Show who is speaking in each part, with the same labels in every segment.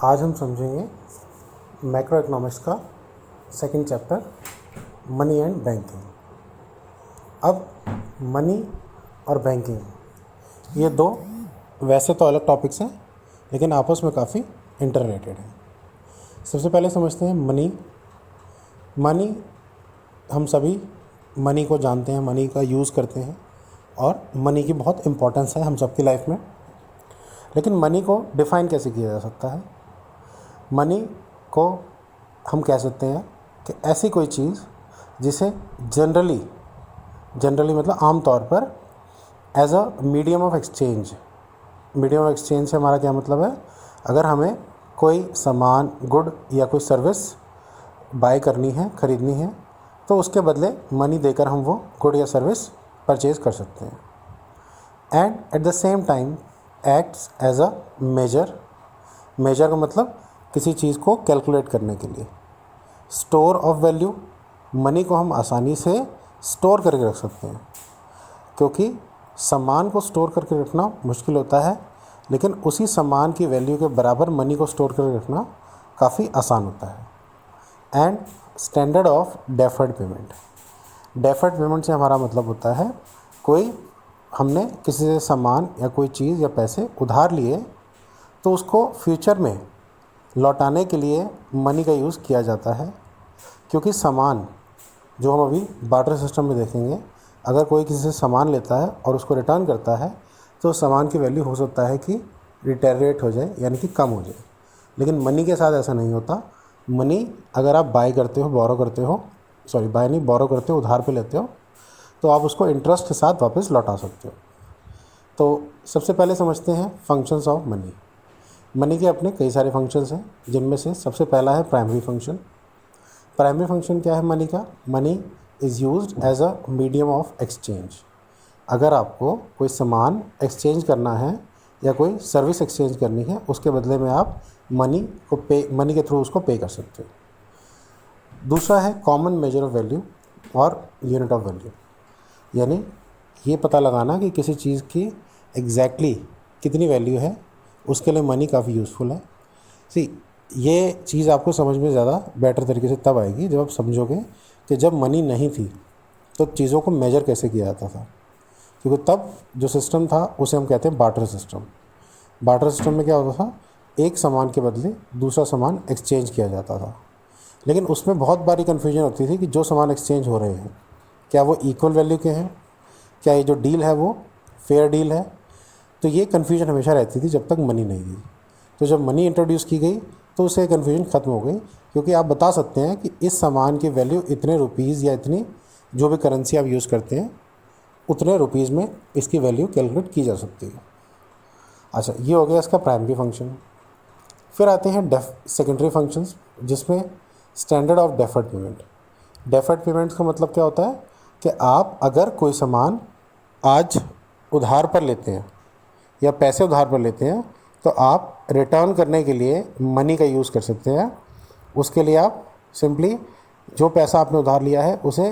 Speaker 1: आज हम समझेंगे मैक्रो इकोनॉमिक्स का second chapter money and banking. अब मनी और बैंकिंग ये दो वैसे तो अलग टॉपिक्स हैं, लेकिन आपस में काफ़ी इंटर रिलेटेड हैं। सबसे पहले समझते हैं मनी। हम सभी मनी को जानते हैं, मनी का यूज़ करते हैं और मनी की बहुत इम्पोर्टेंस है हम सबकी लाइफ में। लेकिन मनी को डिफ़ाइन कैसे किया जा सकता है? मनी को हम कह सकते हैं कि ऐसी कोई चीज़ जिसे जनरली मतलब आम तौर पर as a medium of exchange से हमारा क्या मतलब है? अगर हमें कोई सामान, गुड या कोई सर्विस बाय करनी है, ख़रीदनी है, तो उसके बदले मनी देकर हम वो गुड या सर्विस परचेज़ कर सकते हैं। And at the same time acts as a measure का मतलब किसी चीज़ को कैलकुलेट करने के लिए। स्टोर ऑफ वैल्यू, मनी को हम आसानी से स्टोर करके रख सकते हैं, क्योंकि सामान को स्टोर करके रखना मुश्किल होता है, लेकिन उसी सामान की वैल्यू के बराबर मनी को स्टोर करके रखना काफ़ी आसान होता है। And standard of deferred payment से हमारा मतलब होता है हमने किसी से सामान या कोई चीज़ या पैसे उधार लिए, तो उसको फ्यूचर में लौटाने के लिए मनी का यूज़ किया जाता है। क्योंकि सामान जो हम अभी बार्टर सिस्टम में देखेंगे, अगर कोई किसी से सामान लेता है और उसको रिटर्न करता है, तो सामान की वैल्यू हो सकता है कि डिटेरियोरेट हो जाए, यानी कि कम हो जाए। लेकिन मनी के साथ ऐसा नहीं होता। मनी अगर आप बाय करते हो, बोरो करते हो, उधार पे लेते हो, तो आप उसको इंटरेस्ट के साथ वापस लौटा सकते हो। तो सबसे पहले समझते हैं फंक्शंस ऑफ मनी। मनी के अपने कई सारे फंक्शंस हैं, जिनमें से सबसे पहला है प्राइमरी फंक्शन। प्राइमरी फंक्शन क्या है मनी का? Money is used as a medium of exchange. अगर आपको कोई सामान एक्सचेंज करना है या कोई सर्विस एक्सचेंज करनी है, उसके बदले में आप मनी के थ्रू उसको पे कर सकते हो। दूसरा है कॉमन मेजर ऑफ वैल्यू और यूनिट ऑफ वैल्यू, यानी ये पता लगाना कि किसी चीज़ की एग्जैक्टली कितनी वैल्यू है, उसके लिए मनी काफ़ी यूज़फुल है। ये चीज़ आपको समझ में ज़्यादा बेटर तरीके से तब आएगी जब आप समझोगे कि जब मनी नहीं थी तो चीज़ों को मेजर कैसे किया जाता था। क्योंकि तब जो सिस्टम था उसे हम कहते हैं बार्टर सिस्टम। बार्टर सिस्टम में क्या होता था? एक सामान के बदले दूसरा सामान एक्सचेंज किया जाता था। लेकिन उसमें बहुत बारी कन्फ्यूजन होती थी कि जो सामान एक्सचेंज हो रहे हैं, क्या वो इक्वल वैल्यू के हैं? क्या ये जो डील है वो फेयर डील है? तो ये कन्फ्यूजन हमेशा रहती थी जब तक मनी नहीं थी। तो जब मनी इंट्रोड्यूस की गई तो उससे कन्फ्यूजन ख़त्म हो गई, क्योंकि आप बता सकते हैं कि इस सामान की वैल्यू इतने रुपीज़ या इतनी जो भी करेंसी आप यूज़ करते हैं, उतने रुपीज़ में इसकी वैल्यू कैलकुलेट की जा सकती है। अच्छा, ये हो गया इसका प्राइमरी फंक्शन। फिर आते हैं सेकेंडरी फंक्शंस, जिसमें स्टैंडर्ड ऑफ डेफर्ड पेमेंट्स का मतलब क्या होता है कि आप अगर कोई सामान आज उधार पर लेते हैं या पैसे उधार पर लेते हैं, तो आप रिटर्न करने के लिए मनी का यूज़ कर सकते हैं। उसके लिए आप सिंपली जो पैसा आपने उधार लिया है उसे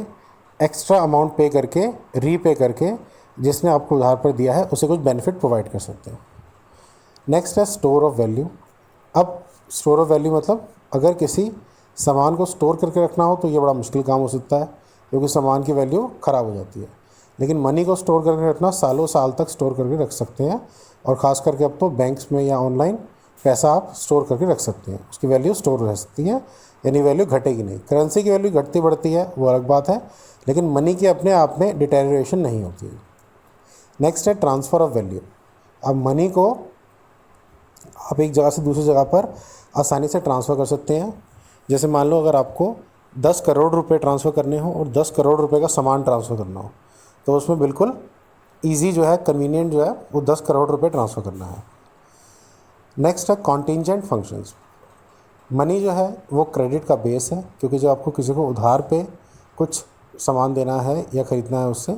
Speaker 1: एक्स्ट्रा अमाउंट पे करके, रीपे करके, जिसने आपको उधार पर दिया है उसे कुछ बेनिफिट प्रोवाइड कर सकते हैं। नेक्स्ट है स्टोर ऑफ वैल्यू। अब स्टोर ऑफ वैल्यू मतलब अगर किसी सामान को स्टोर करके रखना हो तो ये बड़ा मुश्किल काम हो सकता है, क्योंकि सामान की वैल्यू ख़राब हो जाती है। लेकिन मनी को स्टोर करके रखना, सालों साल तक स्टोर करके रख सकते हैं। और ख़ास करके अब तो बैंक्स में या ऑनलाइन पैसा आप स्टोर करके रख सकते हैं, उसकी वैल्यू स्टोर रह सकती है, यानी वैल्यू घटेगी नहीं। करेंसी की वैल्यू घटती बढ़ती है, वो अलग बात है, लेकिन मनी की अपने आप में डिटेरियोरेशन नहीं होती है। नेक्स्ट है ट्रांसफ़र ऑफ वैल्यू। अब मनी को आप एक जगह से दूसरी जगह पर आसानी से ट्रांसफ़र कर सकते हैं। जैसे मान लो अगर आपको 10 करोड़ रुपए ट्रांसफ़र करने हो और 10 करोड़ रुपए का सामान ट्रांसफ़र करना हो, तो उसमें बिल्कुल ईजी जो है, कन्वीनियंट जो है, वो 10 करोड़ रुपए ट्रांसफ़र करना है। नेक्स्ट है कॉन्टिंजेंट फंक्शंस। मनी जो है वो क्रेडिट का बेस है, क्योंकि जब आपको किसी को उधार पे कुछ सामान देना है या ख़रीदना है उससे,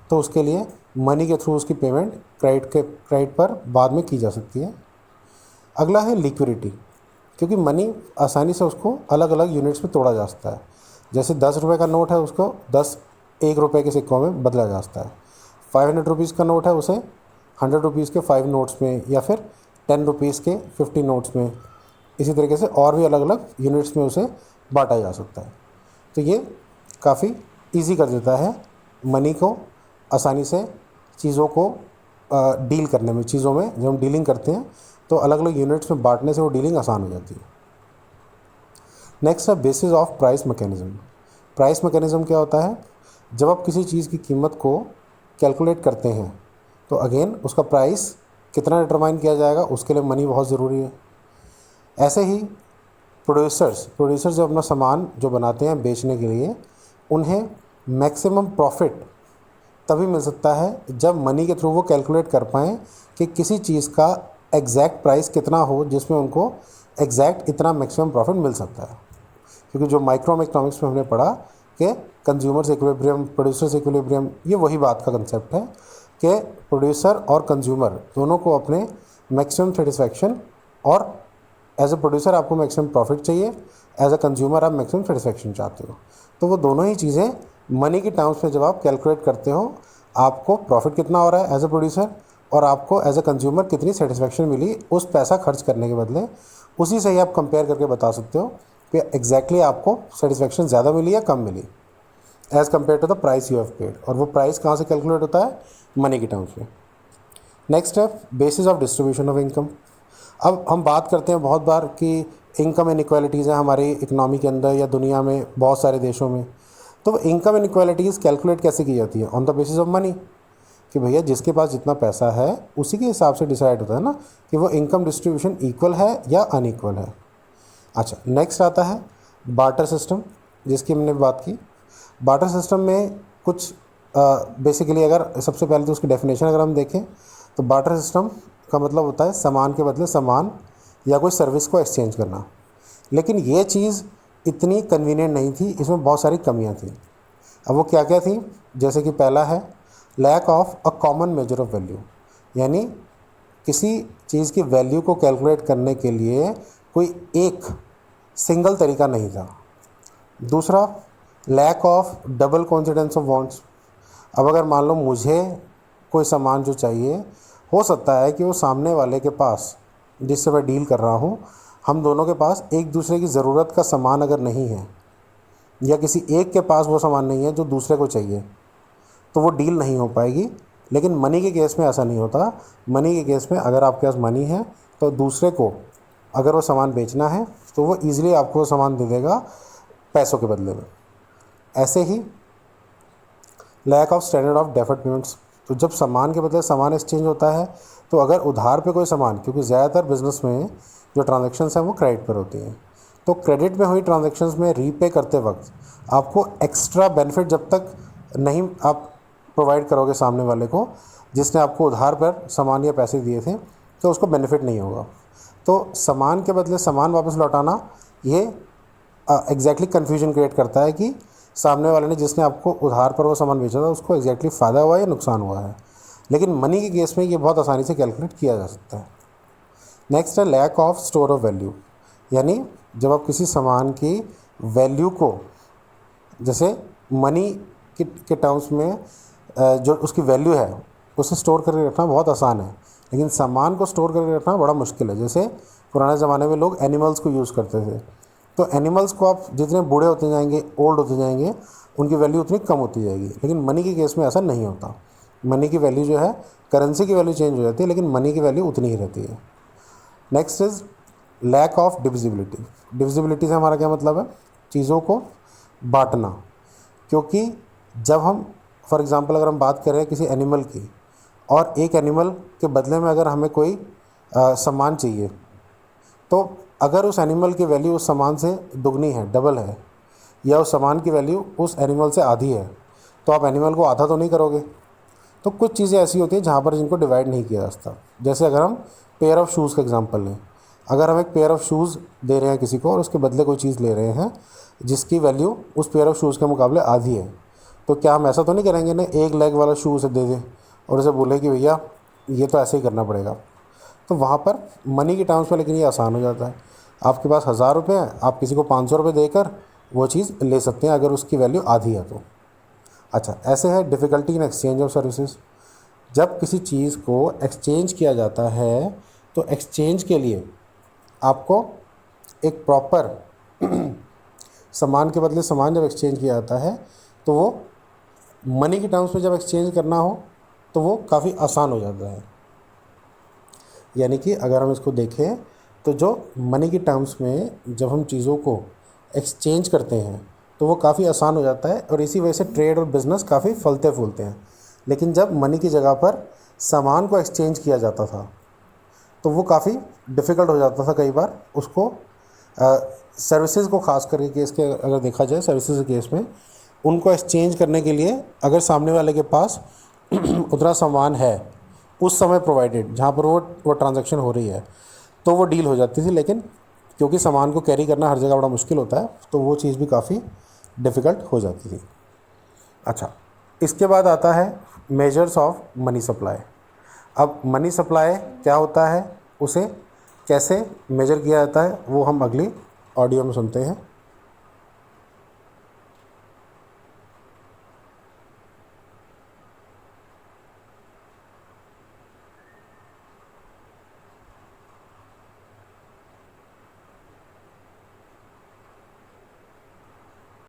Speaker 1: तो उसके लिए मनी के थ्रू उसकी पेमेंट क्रेडिट पर बाद में की जा सकती है। अगला है लिक्विडिटी, क्योंकि मनी आसानी से उसको अलग अलग यूनिट्स में तोड़ा जा सकता है। जैसे 10 रुपये का नोट है, उसको 10 1 रुपये के सिक्कों में बदला जा सकता है। 500 रुपीज़ का नोट है, उसे 100 रुपीज़ के 5 नोट्स में, या फिर 10 रुपीज़ के 50 नोट्स में इसी तरीके से और भी अलग अलग यूनिट्स में उसे बांटा जा सकता है। तो ये काफ़ी इजी कर देता है मनी को आसानी से चीज़ों को डील करने में। चीज़ों में जब हम डीलिंग करते हैं तो अलग अलग यूनिट्स में बांटने से वो डीलिंग आसान हो जाती है। नेक्स्ट है basis of price mechanism. Price mechanism क्या होता है? जब आप किसी चीज़ की कीमत को कैलकुलेट करते हैं तो अगेन उसका प्राइस कितना डिटरमाइन किया जाएगा, उसके लिए मनी बहुत ज़रूरी है। ऐसे ही प्रोड्यूसर्स जब अपना सामान जो बनाते हैं बेचने के लिए, उन्हें मैक्सिमम प्रॉफिट तभी मिल सकता है जब मनी के थ्रू वो कैलकुलेट कर पाएँ कि किसी चीज़ का एग्जैक्ट प्राइस कितना हो जिसमें उनको एग्जैक्ट इतना मैक्सिमम प्रॉफिट मिल सकता है। क्योंकि जो माइक्रो इकोनॉमिक्स में हमने पढ़ा कि कंज्यूमर्स इक्विलिब्रियम, प्रोड्यूसर्स इक्विलिब्रियम, ये वही बात का कंसेप्ट है कि प्रोड्यूसर और कंज्यूमर दोनों को अपने मैक्सिमम सेटिस्फैक्शन, और एज ए प्रोड्यूसर आपको मैक्सिमम प्रॉफिट चाहिए, एज ए कंज्यूमर आप मैक्सिमम सेटिस्फैक्शन चाहते हो। तो वो दोनों ही चीज़ें मनी की टर्म्स में जब आप कैलकुलेट करते हो, आपको प्रॉफिट कितना हो रहा है एज ए प्रोड्यूसर और आपको एज ए कंज्यूमर कितनी सेटिस्फैक्शन मिली उस पैसा खर्च करने के बदले, उसी से ही आप कंपेयर करके बता सकते हो कि एग्जैक्टली आपको सेटिस्फैक्शन ज़्यादा मिली या कम मिली as compare to the price you have paid. और वो प्राइस कहाँ से कैलकुलेट होता है? मनी की टर्म्स में। नेक्स्ट है basis of distribution of income. अब हम बात करते हैं बहुत बार कि इनकम इनइक्वालिटीज़ हैं हमारी इकनॉमी के अंदर या दुनिया में बहुत सारे देशों में। तो इनकम इनइक्वालिटीज़ कैलकुलेट कैसे की जाती है? On the basis of money, कि भैया जिसके पास जितना पैसा है उसी के हिसाब से डिसाइड होता है ना कि वो इनकम डिस्ट्रीब्यूशन इक्वल है या अनइक्वल है। अच्छा, नेक्स्ट आता है बार्टर सिस्टम, जिसकी हमने बात की। बार्टर सिस्टम में कुछ बेसिकली अगर सबसे पहले तो उसकी डेफिनेशन अगर हम देखें तो बार्टर सिस्टम का मतलब होता है सामान के बदले सामान या कोई सर्विस को एक्सचेंज करना। लेकिन ये चीज़ इतनी कन्वीनियंट नहीं थी, इसमें बहुत सारी कमियां थी। अब वो क्या क्या थी? जैसे कि पहला है lack of a common measure of value, यानी किसी चीज़ की वैल्यू को कैलकुलेट करने के लिए कोई एक सिंगल तरीका नहीं था। दूसरा, lack of double coincidence of wants. अब अगर मान लो मुझे कोई सामान जो चाहिए, हो सकता है कि वो सामने वाले के पास जिससे मैं डील कर रहा हूँ, हम दोनों के पास एक दूसरे की ज़रूरत का सामान अगर नहीं है या किसी एक के पास वो सामान नहीं है जो दूसरे को चाहिए, तो वो डील नहीं हो पाएगी। लेकिन मनी के केस में ऐसा नहीं होता। मनी के केस में अगर आपके पास मनी है तो दूसरे को अगर वो सामान बेचना है तो वो ईज़िली आपको वो सामान दे देगा पैसों के बदले में। ऐसे ही lack of standard of deferred payments. तो जब सामान के बदले सामान एक्सचेंज होता है तो अगर उधार पे कोई सामान, क्योंकि ज़्यादातर बिजनेस में जो ट्रांजैक्शंस हैं वो क्रेडिट पर होती हैं, तो क्रेडिट में हुई ट्रांजैक्शंस में रीपे करते वक्त आपको एक्स्ट्रा बेनिफिट जब तक नहीं आप प्रोवाइड करोगे सामने वाले को जिसने आपको उधार पर सामान या पैसे दिए थे, तो उसको बेनिफिट नहीं होगा। तो सामान के बदले सामान वापस लौटाना ये एग्जैक्टली कन्फ्यूजन क्रिएट करता है कि सामने वाले ने जिसने आपको उधार पर वो सामान बेचा था उसको एग्जैक्टली फ़ायदा हुआ या नुकसान हुआ है। लेकिन मनी के केस में ये बहुत आसानी से कैलकुलेट किया जा सकता है। नेक्स्ट है lack of store of value, यानी जब आप किसी सामान की वैल्यू को, जैसे मनी के टर्म्स में जो उसकी वैल्यू है उसे स्टोर करके रखना बहुत आसान है, लेकिन सामान को स्टोर करके रखना बड़ा मुश्किल है। जैसे पुराने ज़माने में लोग एनिमल्स को यूज़ करते थे, तो एनिमल्स को आप जितने बूढ़े होते जाएंगे, ओल्ड होते जाएंगे, उनकी वैल्यू उतनी कम होती जाएगी। लेकिन मनी के केस में ऐसा नहीं होता। मनी की वैल्यू जो है, करेंसी की वैल्यू चेंज हो जाती है लेकिन मनी की वैल्यू उतनी ही रहती है। Next is lack of divisibility. Divisibility से हमारा क्या मतलब है? चीज़ों को बांटना। क्योंकि जब हम फॉर एग्ज़ाम्पल अगर हम बात करें किसी एनिमल की, और एक एनिमल के बदले में अगर हमें कोई सामान चाहिए, तो अगर उस एनिमल की वैल्यू उस सामान से दुगनी है, डबल है, या उस सामान की वैल्यू उस एनिमल से आधी है, तो आप एनिमल को आधा तो नहीं करोगे। तो कुछ चीज़ें ऐसी होती हैं जहाँ पर जिनको डिवाइड नहीं किया जा सकता। जैसे अगर हम पेयर ऑफ शूज़ का एग्जांपल लें, अगर हम एक पेयर ऑफ शूज़ दे रहे हैं किसी को और उसके बदले कोई चीज़ ले रहे हैं जिसकी वैल्यू उस पेयर ऑफ शूज़ के मुकाबले आधी है, तो क्या हम ऐसा तो नहीं करेंगे ना एक लेग वाला शू उसे दे दें और उसे बोले कि भैया ये तो ऐसे ही करना पड़ेगा। तो वहाँ पर मनी के टर्म्स में लेकिन ये आसान हो जाता है। आपके पास 1000 रुपये हैं, आप किसी को 500 रुपये देकर वो चीज़ ले सकते हैं अगर उसकी वैल्यू आधी है तो। अच्छा, ऐसे है difficulty in exchange of services. जब किसी चीज़ को एक्सचेंज किया जाता है तो एक्सचेंज के लिए आपको एक प्रॉपर सामान के बदले सामान जब एक्सचेंज किया जाता है तो वो मनी के टर्म्स में जब एक्सचेंज करना हो तो वो काफ़ी आसान हो जाता है। यानी कि अगर हम इसको देखें तो जो मनी के टर्म्स में जब हम चीज़ों को एक्सचेंज करते हैं तो वो काफ़ी आसान हो जाता है और इसी वजह से ट्रेड और बिज़नेस काफ़ी फलते फूलते हैं। लेकिन जब मनी की जगह पर सामान को एक्सचेंज किया जाता था तो वो काफ़ी डिफ़िकल्ट हो जाता था कई बार उसको। सर्विसेज को ख़ास करके केस के अगर देखा जाए, सर्विसेज के केस में उनको एक्सचेंज करने के लिए अगर सामने वाले के पास उतना सामान है उस समय प्रोवाइडेड जहाँ पर वो ट्रांजैक्शन हो रही है तो वो डील हो जाती थी। लेकिन क्योंकि सामान को कैरी करना हर जगह बड़ा मुश्किल होता है तो वो चीज़ भी काफ़ी डिफ़िकल्ट हो जाती थी। अच्छा, इसके बाद आता है मेजर्स ऑफ मनी सप्लाई। अब मनी सप्लाई क्या होता है, उसे कैसे मेजर किया जाता है, वो हम अगली ऑडियो में सुनते हैं।